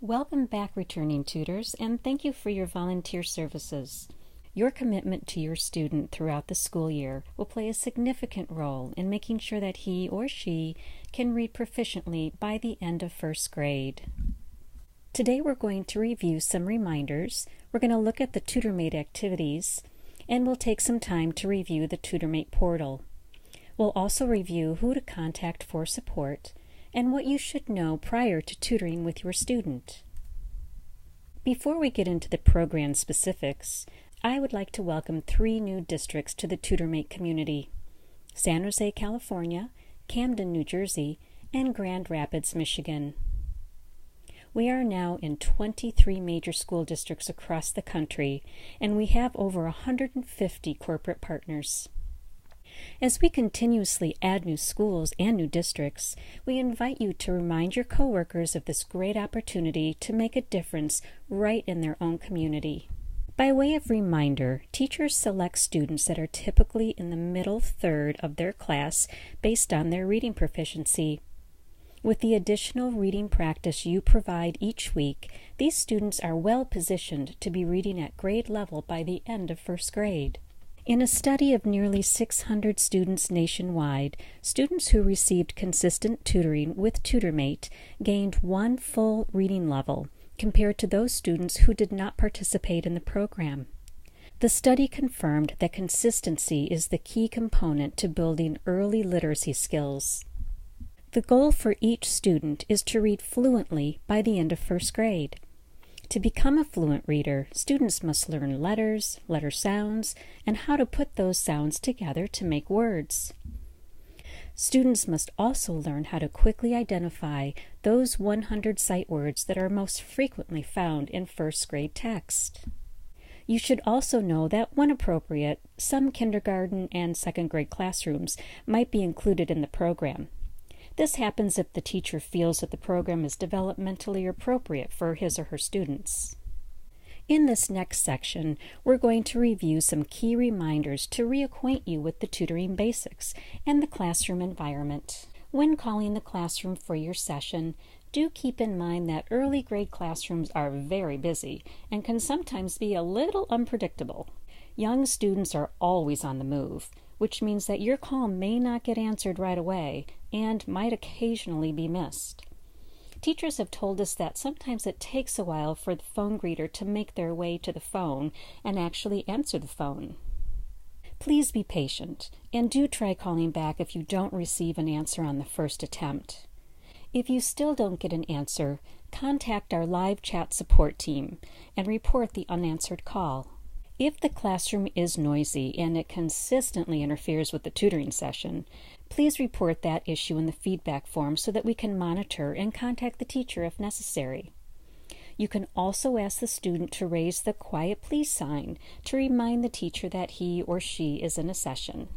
Welcome back, returning tutors, and thank you for your volunteer services. Your commitment to your student throughout the school year will play a significant role in making sure that he or she can read proficiently by the end of first grade. Today we're going to review some reminders, we're going to look at the TutorMate activities, and we'll take some time to review the TutorMate portal. We'll also review who to contact for support and what you should know prior to tutoring with your student. Before we get into the program specifics, I would like to welcome 3 new districts to the TutorMate community: San Jose, California, Camden, New Jersey, and Grand Rapids, Michigan. We are now in 23 major school districts across the country, and we have over 150 corporate partners. As we continuously add new schools and new districts, we invite you to remind your coworkers of this great opportunity to make a difference right in their own community. By way of reminder, teachers select students that are typically in the middle third of their class based on their reading proficiency. With the additional reading practice you provide each week, these students are well positioned to be reading at grade level by the end of first grade. In a study of nearly 600 students nationwide, students who received consistent tutoring with TutorMate gained 1 full reading level compared to those students who did not participate in the program. The study confirmed that consistency is the key component to building early literacy skills. The goal for each student is to read fluently by the end of first grade. To become a fluent reader, students must learn letters, letter sounds, and how to put those sounds together to make words. Students must also learn how to quickly identify those 100 sight words that are most frequently found in first grade text. You should also know that, when appropriate, some kindergarten and second grade classrooms might be included in the program. This happens if the teacher feels that the program is developmentally appropriate for his or her students. In this next section, we're going to review some key reminders to reacquaint you with the tutoring basics and the classroom environment. When calling the classroom for your session, do keep in mind that early grade classrooms are very busy and can sometimes be a little unpredictable. Young students are always on the move, which means that your call may not get answered right away and might occasionally be missed. Teachers have told us that sometimes it takes a while for the phone greeter to make their way to the phone and actually answer the phone. Please be patient and do try calling back if you don't receive an answer on the first attempt. If you still don't get an answer, contact our live chat support team and report the unanswered call. If the classroom is noisy and it consistently interferes with the tutoring session, please report that issue in the feedback form so that we can monitor and contact the teacher if necessary. You can also ask the student to raise the quiet please sign to remind the teacher that he or she is in a session.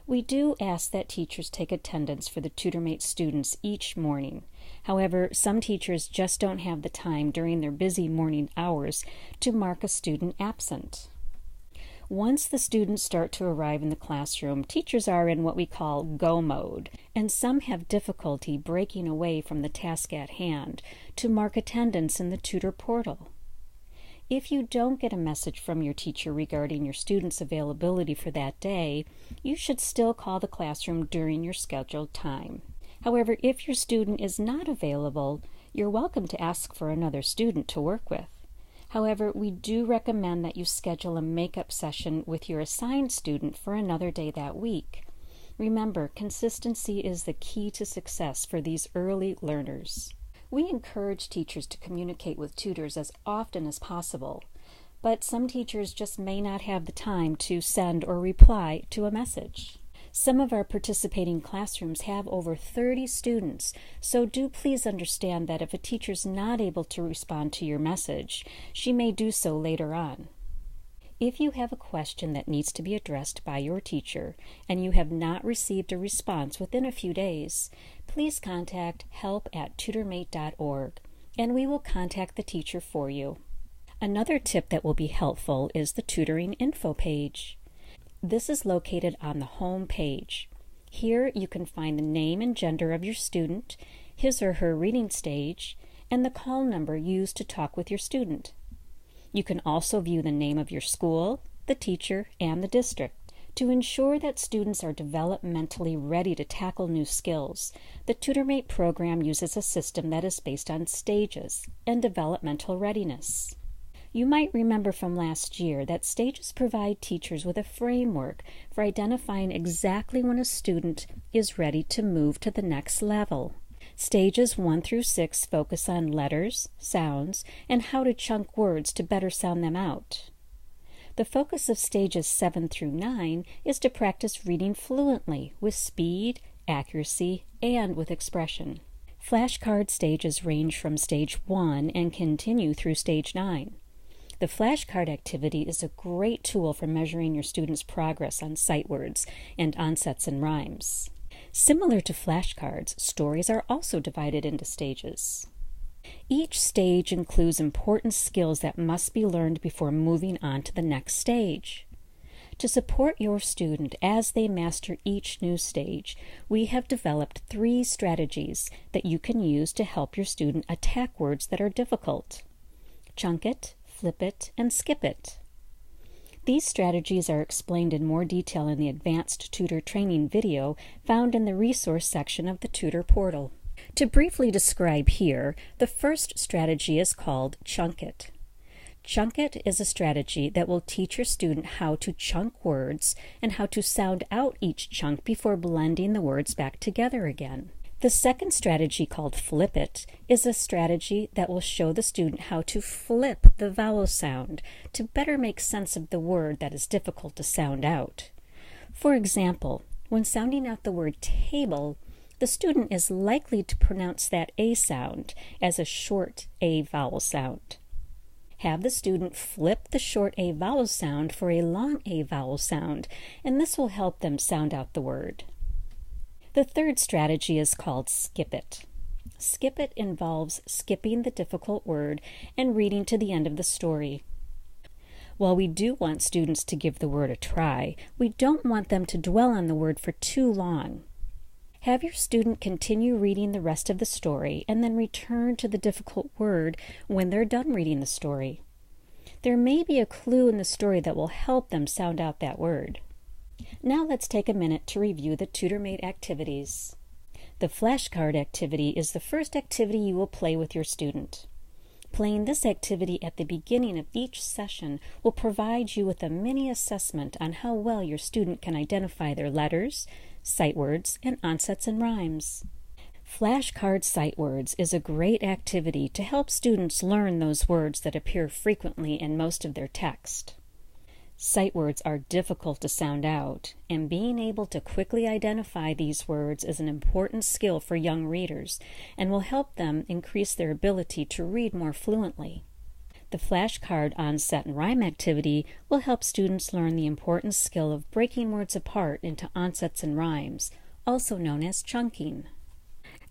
We do ask that teachers take attendance for the TutorMate students each morning. However, some teachers just don't have the time during their busy morning hours to mark a student absent. Once the students start to arrive in the classroom, teachers are in what we call go mode, and some have difficulty breaking away from the task at hand to mark attendance in the Tutor Portal. If you don't get a message from your teacher regarding your student's availability for that day, you should still call the classroom during your scheduled time. However, if your student is not available, you're welcome to ask for another student to work with. However, we do recommend that you schedule a makeup session with your assigned student for another day that week. Remember, consistency is the key to success for these early learners. We encourage teachers to communicate with tutors as often as possible, but some teachers just may not have the time to send or reply to a message. Some of our participating classrooms have over 30 students, so do please understand that if a teacher's not able to respond to your message, she may do so later on. If you have a question that needs to be addressed by your teacher and you have not received a response within a few days, please contact help@tutormate.org and we will contact the teacher for you. Another tip that will be helpful is the tutoring info page. This is located on the home page. Here you can find the name and gender of your student, his or her reading stage, and the call number used to talk with your student. You can also view the name of your school, the teacher, and the district. To ensure that students are developmentally ready to tackle new skills, the TutorMate program uses a system that is based on stages and developmental readiness. You might remember from last year that stages provide teachers with a framework for identifying exactly when a student is ready to move to the next level. Stages 1 through 6 focus on letters, sounds, and how to chunk words to better sound them out. The focus of stages 7 through 9 is to practice reading fluently with speed, accuracy, and with expression. Flashcard stages range from stage 1 and continue through stage 9. The flashcard activity is a great tool for measuring your students' progress on sight words and onsets and rhymes. Similar to flashcards, stories are also divided into stages. Each stage includes important skills that must be learned before moving on to the next stage. To support your student as they master each new stage, we have developed 3 strategies that you can use to help your student attack words that are difficult. Chunk it, flip it, and skip it. These strategies are explained in more detail in the Advanced Tutor Training video found in the resource section of the Tutor Portal. To briefly describe here, the first strategy is called Chunk It. Chunk It is a strategy that will teach your student how to chunk words and how to sound out each chunk before blending the words back together again. The second strategy, called Flip It, is a strategy that will show the student how to flip the vowel sound to better make sense of the word that is difficult to sound out. For example, when sounding out the word table, the student is likely to pronounce that A sound as a short A vowel sound. Have the student flip the short A vowel sound for a long A vowel sound, and this will help them sound out the word. The third strategy is called Skip It. Skip It involves skipping the difficult word and reading to the end of the story. While we do want students to give the word a try, we don't want them to dwell on the word for too long. Have your student continue reading the rest of the story and then return to the difficult word when they're done reading the story. There may be a clue in the story that will help them sound out that word. Now let's take a minute to review the TutorMate activities. The flashcard activity is the first activity you will play with your student. Playing this activity at the beginning of each session will provide you with a mini assessment on how well your student can identify their letters, sight words, and onsets and rhymes. Flashcard sight words is a great activity to help students learn those words that appear frequently in most of their text. Sight words are difficult to sound out, and being able to quickly identify these words is an important skill for young readers and will help them increase their ability to read more fluently. The flashcard onset and rhyme activity will help students learn the important skill of breaking words apart into onsets and rhymes, also known as chunking.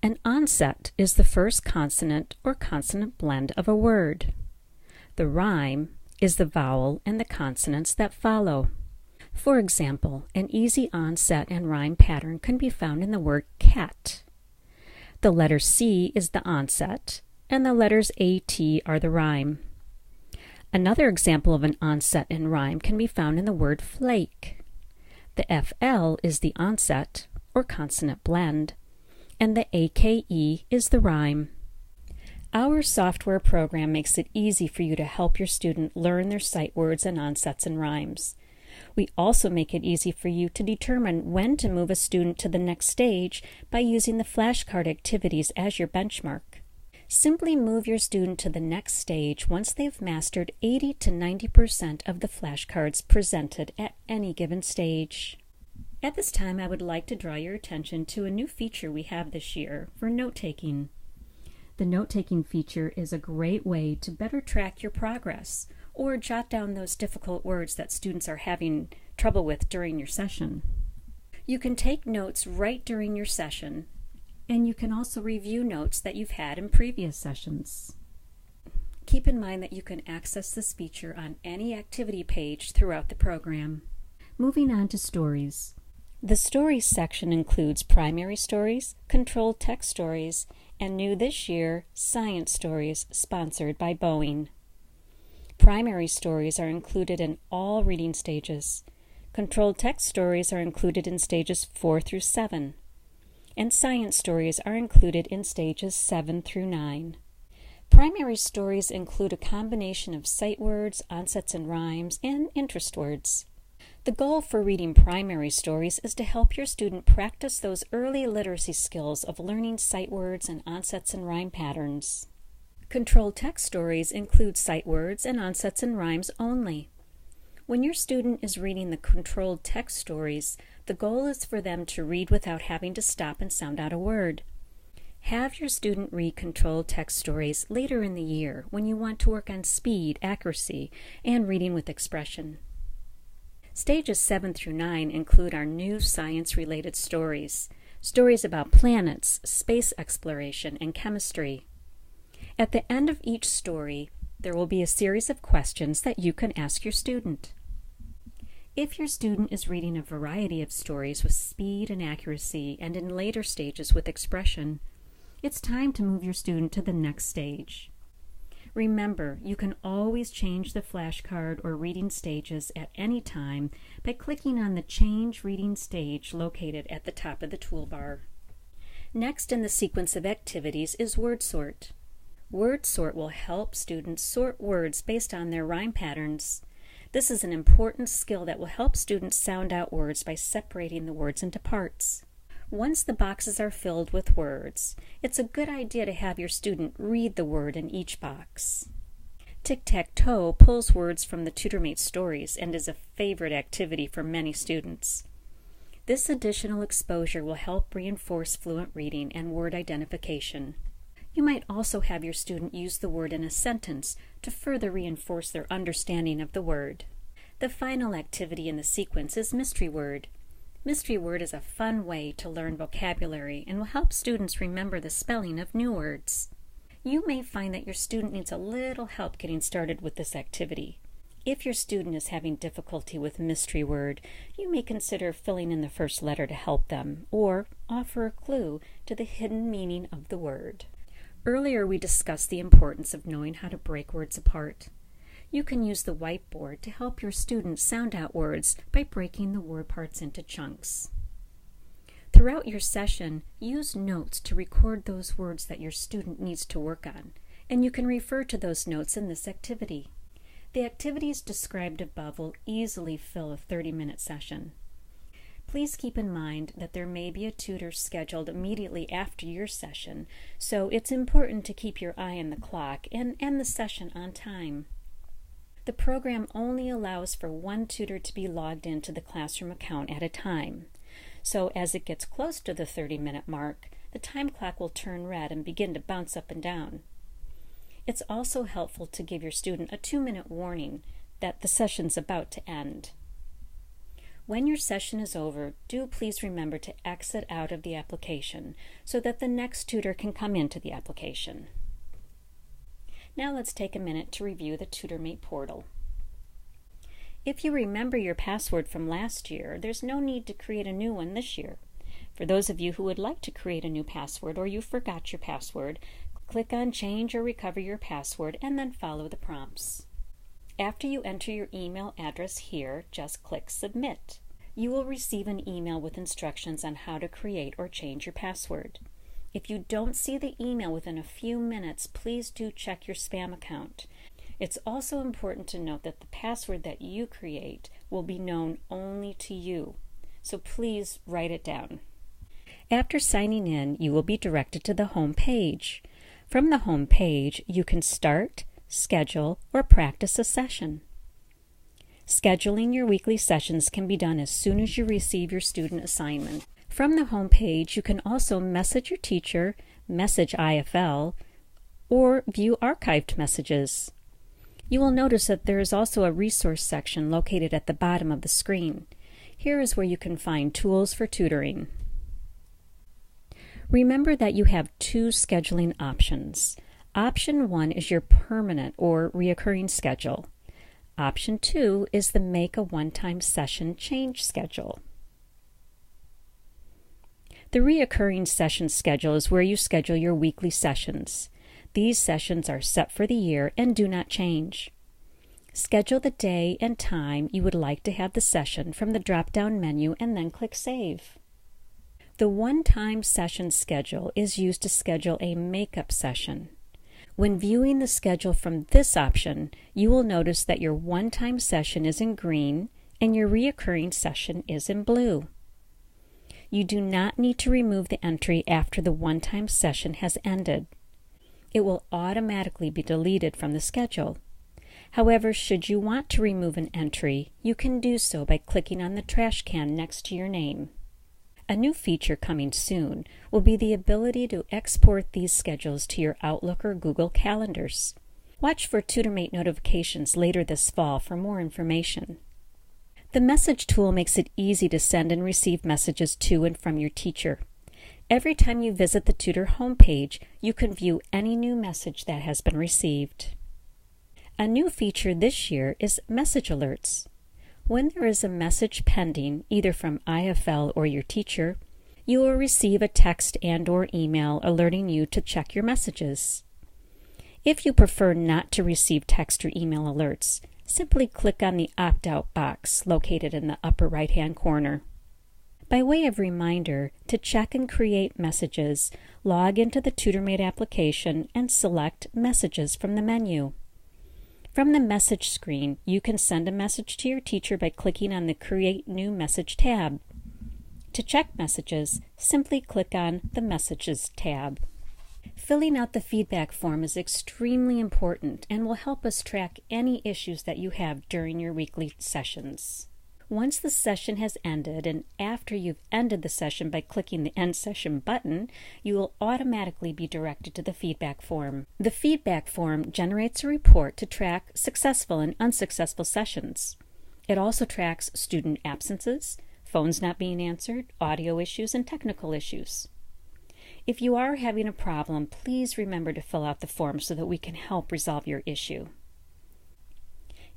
An onset is the first consonant or consonant blend of a word. The rhyme is the vowel and the consonants that follow. For example, an easy onset and rhyme pattern can be found in the word cat. The letter C is the onset, and the letters AT are the rhyme. Another example of an onset and rhyme can be found in the word flake. The FL is the onset, or consonant blend, and the AKE is the rhyme. Our software program makes it easy for you to help your student learn their sight words and onsets and rhymes. We also make it easy for you to determine when to move a student to the next stage by using the flashcard activities as your benchmark. Simply move your student to the next stage once they've mastered 80 to 90% of the flashcards presented at any given stage. At this time, I would like to draw your attention to a new feature we have this year for note-taking. The note-taking feature is a great way to better track your progress or jot down those difficult words that students are having trouble with during your session. You can take notes right during your session, and you can also review notes that you've had in previous sessions. Keep in mind that you can access this feature on any activity page throughout the program. Moving on to stories. The stories section includes primary stories, controlled text stories, And new this year, Science Stories, sponsored by Boeing. Primary stories are included in all reading stages. Controlled text stories are included in stages 4 through 7. And science stories are included in stages 7 through 9. Primary stories include a combination of sight words, onsets and rhymes, and interest words. The goal for reading primary stories is to help your student practice those early literacy skills of learning sight words and onsets and rhyme patterns. Controlled text stories include sight words and onsets and rhymes only. When your student is reading the controlled text stories, the goal is for them to read without having to stop and sound out a word. Have your student read controlled text stories later in the year when you want to work on speed, accuracy, and reading with expression. Stages 7 through 9 include our new science-related stories, stories about planets, space exploration, and chemistry. At the end of each story, there will be a series of questions that you can ask your student. If your student is reading a variety of stories with speed and accuracy and in later stages with expression, it's time to move your student to the next stage. Remember, you can always change the flashcard or reading stages at any time by clicking on the Change Reading Stage located at the top of the toolbar. Next in the sequence of activities is word sort. Word sort will help students sort words based on their rhyme patterns. This is an important skill that will help students sound out words by separating the words into parts. Once the boxes are filled with words, it's a good idea to have your student read the word in each box. Tic-tac-toe pulls words from the TutorMate stories and is a favorite activity for many students. This additional exposure will help reinforce fluent reading and word identification. You might also have your student use the word in a sentence to further reinforce their understanding of the word. The final activity in the sequence is Mystery Word. Mystery Word is a fun way to learn vocabulary and will help students remember the spelling of new words. You may find that your student needs a little help getting started with this activity. If your student is having difficulty with Mystery Word, you may consider filling in the first letter to help them, or offer a clue to the hidden meaning of the word. Earlier we discussed the importance of knowing how to break words apart. You can use the whiteboard to help your students sound out words by breaking the word parts into chunks. Throughout your session, use notes to record those words that your student needs to work on, and you can refer to those notes in this activity. The activities described above will easily fill a 30-minute session. Please keep in mind that there may be a tutor scheduled immediately after your session, so it's important to keep your eye on the clock and end the session on time. The program only allows for one tutor to be logged into the classroom account at a time. So as it gets close to the 30-minute mark, the time clock will turn red and begin to bounce up and down. It's also helpful to give your student a 2-minute warning that the session's about to end. When your session is over, do please remember to exit out of the application so that the next tutor can come into the application. Now let's take a minute to review the TutorMate portal. If you remember your password from last year, there's no need to create a new one this year. For those of you who would like to create a new password or you forgot your password, click on Change or Recover Your Password and then follow the prompts. After you enter your email address here, just click Submit. You will receive an email with instructions on how to create or change your password. If you don't see the email within a few minutes, please do check your spam account. It's also important to note that the password that you create will be known only to you, so please write it down. After signing in, you will be directed to the home page. From the home page, you can start, schedule, or practice a session. Scheduling your weekly sessions can be done as soon as you receive your student assignment. From the home page, you can also message your teacher, message IFL, or view archived messages. You will notice that there is also a resource section located at the bottom of the screen. Here is where you can find tools for tutoring. Remember that you have two scheduling options. Option 1 is your permanent or reoccurring schedule. Option 2 is the Make a One-Time Session Change schedule. The reoccurring session schedule is where you schedule your weekly sessions. These sessions are set for the year and do not change. Schedule the day and time you would like to have the session from the drop-down menu and then click Save. The one-time session schedule is used to schedule a makeup session. When viewing the schedule from this option, you will notice that your one-time session is in green and your reoccurring session is in blue. You do not need to remove the entry after the one-time session has ended. It will automatically be deleted from the schedule. However, should you want to remove an entry, you can do so by clicking on the trash can next to your name. A new feature coming soon will be the ability to export these schedules to your Outlook or Google Calendars. Watch for TutorMate notifications later this fall for more information. The message tool makes it easy to send and receive messages to and from your teacher. Every time you visit the Tutor homepage, you can view any new message that has been received. A new feature this year is message alerts. When there is a message pending, either from IFL or your teacher, you will receive a text and/or email alerting you to check your messages. If you prefer not to receive text or email alerts, simply click on the opt-out box located in the upper right-hand corner. By way of reminder, to check and create messages, log into the TutorMate application and select Messages from the menu. From the message screen, you can send a message to your teacher by clicking on the Create New Message tab. To check messages, simply click on the Messages tab. Filling out the feedback form is extremely important and will help us track any issues that you have during your weekly sessions. Once the session has ended, and after you've ended the session by clicking the End Session button, you will automatically be directed to the feedback form. The feedback form generates a report to track successful and unsuccessful sessions. It also tracks student absences, phones not being answered, audio issues, and technical issues. If you are having a problem, please remember to fill out the form so that we can help resolve your issue.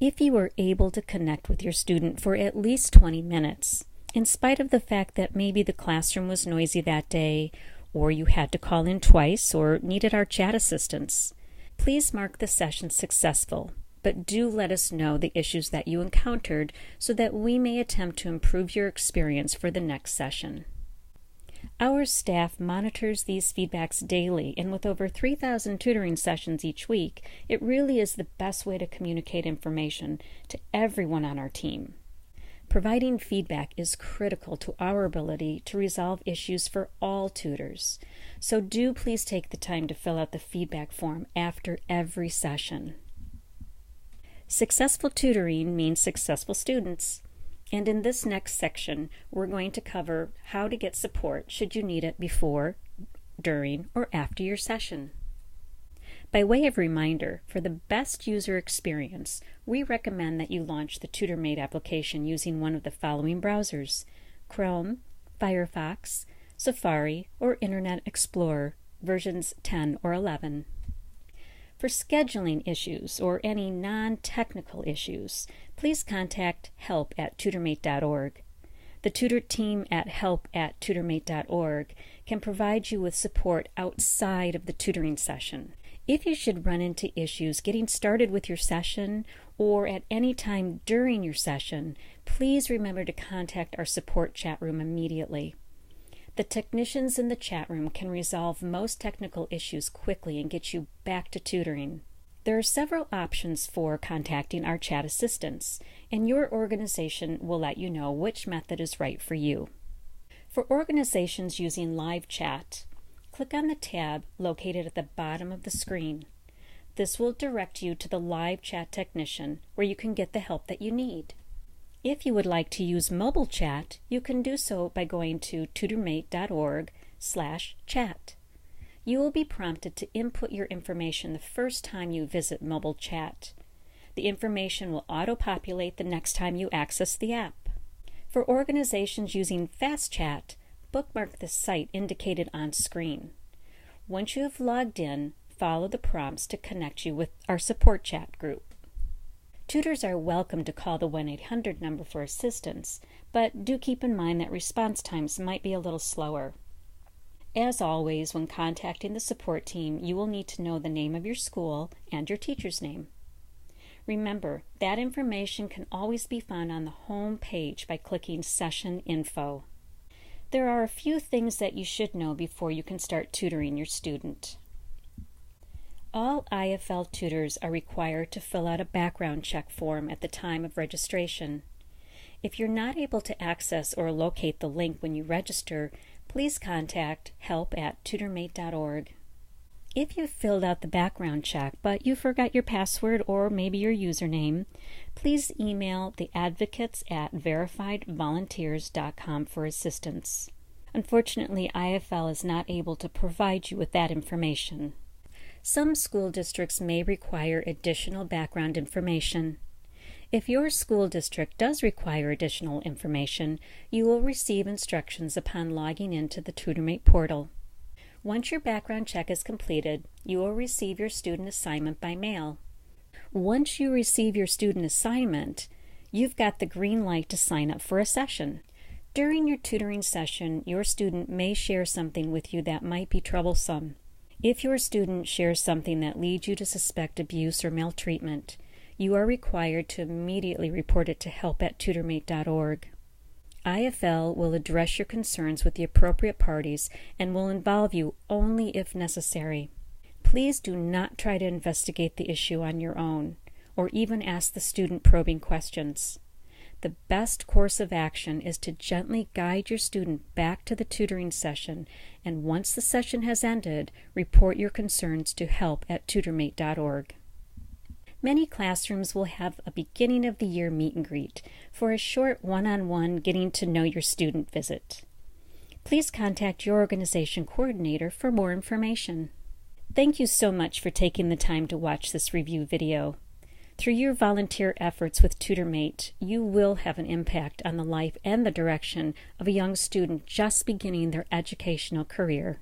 If you were able to connect with your student for at least 20 minutes, in spite of the fact that maybe the classroom was noisy that day, or you had to call in twice, or needed our chat assistance, please mark the session successful, but do let us know the issues that you encountered so that we may attempt to improve your experience for the next session. Our staff monitors these feedbacks daily, and with over 3,000 tutoring sessions each week, it really is the best way to communicate information to everyone on our team. Providing feedback is critical to our ability to resolve issues for all tutors, so do please take the time to fill out the feedback form after every session. Successful tutoring means successful students. And in this next section, we're going to cover how to get support should you need it before, during, or after your session. By way of reminder, for the best user experience, we recommend that you launch the TutorMate application using one of the following browsers: Chrome, Firefox, Safari, or Internet Explorer, versions 10 or 11. For scheduling issues or any non-technical issues, please contact help@tutormate.org. The tutor team at help@tutormate.org can provide you with support outside of the tutoring session. If you should run into issues getting started with your session or at any time during your session, please remember to contact our support chat room immediately. The technicians in the chat room can resolve most technical issues quickly and get you back to tutoring. There are several options for contacting our chat assistants, and your organization will let you know which method is right for you. For organizations using live chat, click on the tab located at the bottom of the screen. This will direct you to the live chat technician where you can get the help that you need. If you would like to use mobile chat, you can do so by going to tutormate.org/chat. You will be prompted to input your information the first time you visit mobile chat. The information will auto-populate the next time you access the app. For organizations using fast chat, bookmark the site indicated on screen. Once you have logged in, follow the prompts to connect you with our support chat group. Tutors are welcome to call the 1-800 number for assistance, but do keep in mind that response times might be a little slower. As always, when contacting the support team, you will need to know the name of your school and your teacher's name. Remember, that information can always be found on the home page by clicking Session Info. There are a few things that you should know before you can start tutoring your student. All IFL tutors are required to fill out a background check form at the time of registration. If you're not able to access or locate the link when you register, please contact help@tutormate.org. If you've filled out the background check but you forgot your password or maybe your username, please email the advocates at verifiedvolunteers.com for assistance. Unfortunately, IFL is not able to provide you with that information. Some school districts may require additional background information. If your school district does require additional information, you will receive instructions upon logging into the TutorMate portal. Once your background check is completed, you will receive your student assignment by mail. Once you receive your student assignment, you've got the green light to sign up for a session. During your tutoring session, your student may share something with you that might be troublesome. If your student shares something that leads you to suspect abuse or maltreatment, you are required to immediately report it to help@tutormate.org. IFL will address your concerns with the appropriate parties and will involve you only if necessary. Please do not try to investigate the issue on your own, or even ask the student probing questions. The best course of action is to gently guide your student back to the tutoring session, and once the session has ended, report your concerns to help@tutormate.org. Many classrooms will have a beginning of the year meet and greet for a short one-on-one getting to know your student visit. Please contact your organization coordinator for more information. Thank you so much for taking the time to watch this review video. Through your volunteer efforts with TutorMate, you will have an impact on the life and the direction of a young student just beginning their educational career.